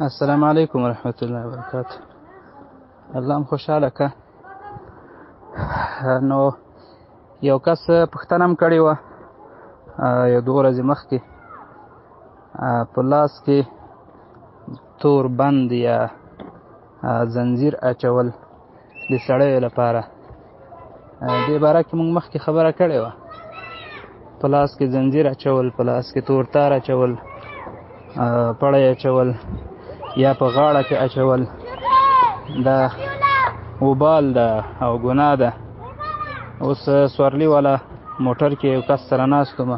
السلام علیکم ورحمت الله وبرکاته. الله هم خوشحاله که. نو یو کس پوښتنه هم کړې وه یو 2 ورځې مخکې، په لاس کې تور بند یا زنځیر اچول د سړیو لپاره. دې باره کې موږ مخکې خبره کړې وه. په لاس کې زنځیر اچول، په لاس کې تور تار اچول، پړی اچول یا په غاړه کې اچول دا وبال ده او ګناه ده. اوس سورلي والا موټر کې یو کس سره ناست وم،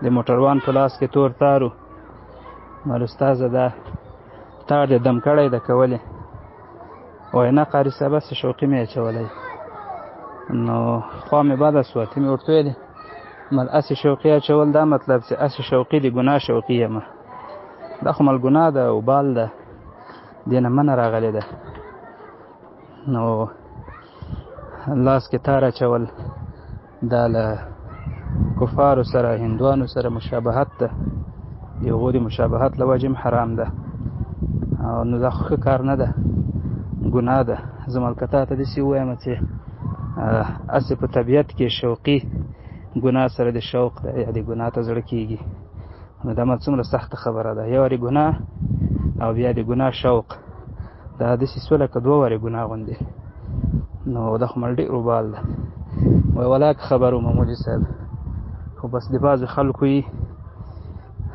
د موټروان په لاس کې تور تارو. مال استاذه دا تار دې دم کړی ده که ولې؟ وایي نه قاري صاحب هسې شوقي مې اچولی. نو خوا مې بده سوه، ته مې ورته ویلې مال هسې شوقي اچول دا مطلب چې هسې شوقي د ګناه شوقي یم. دا خو مال ګناه ده، وبال ده، دې نه منه راغلې ده. نو لاس کې تار اچول دا له کفارو سره، هندوانو سره مشابهت ده، د هغو د مشابهت له وجې هم حرام ده. او نو دا خو ښه کار نه ده، ګناه ده. زه مالکه تا ته داسې ووایم چې هسې په طبیعت کې شوقي ګناه سره د شوق ده یا د ګناه ته زړه کېږي. نو دا مال څومره سخته خبره ده، یو وارې ګناه او بیا د ګناه شوق، دا داسې سوه لکه 2 وارې ګناه غوندې. نو دا خو مال ډېر وبال ده. وایي ولاک خبر و مولوي صاحب، خو بس د بعضو خلکو یي.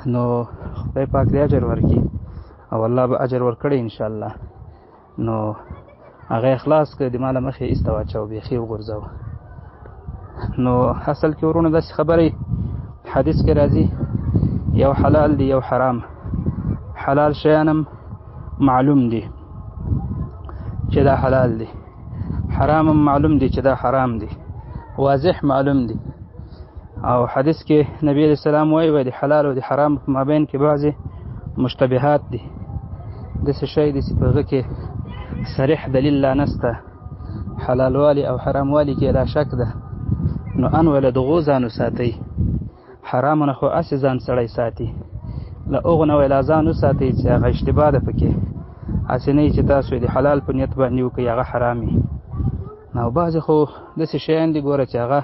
نو خدای پاک دې اجر ورکړي او الله به اجر ورکړی انشاءالله. نو هغه اخلاص کړه، د ماله مخې ایسته واچوه، بیخي وغورځوه. نو اصل کې ورونه داسې خبرې حدیث کې راځي، یو حلال دی یو حرام. حلال شیانم معلوم دی چې دا حلال دی، حرامم معلوم دی چې دا حرام دی، واضح معلوم دی. او حدیث کې نبی علیہ السلام وایي د حلال او د حرام په مابین کې بعضې مشتبهات دي، داسې شی دی چې په هغه کې صریح دلیل لا نسته، حلال والی او حرام والی کې لا شک ده. نو ان ویله د هغو ځان وساتئ، حرامو نه خو هسې ځان سړی ساتي، له هغو نه ویله ځان وساتئ چې هغه اشتباه ده پکې، هسې نه چې تاسو د حلال په نیت باندې وکړئ هغه حرام وي. نو بعضې خو داسې شیان دي ګوره چې هغه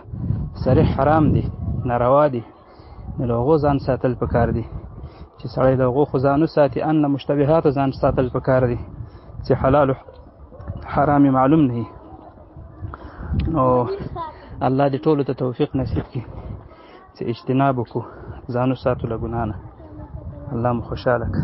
صریح حرام دي، ناروا دي. نو له هغو ځان ساتل پکار دي چې سړی له هغو خو ځان وساتي، ان له مشتبهاتو ځان ساتل پکار دي چې حلال حرام معلوم نه وي. نو الله دې ټولو ته توفیق نصیب کړي چې اجتناب وکړو، ځان وساتو له ګناه نه. الله مو خوشحاله کړه.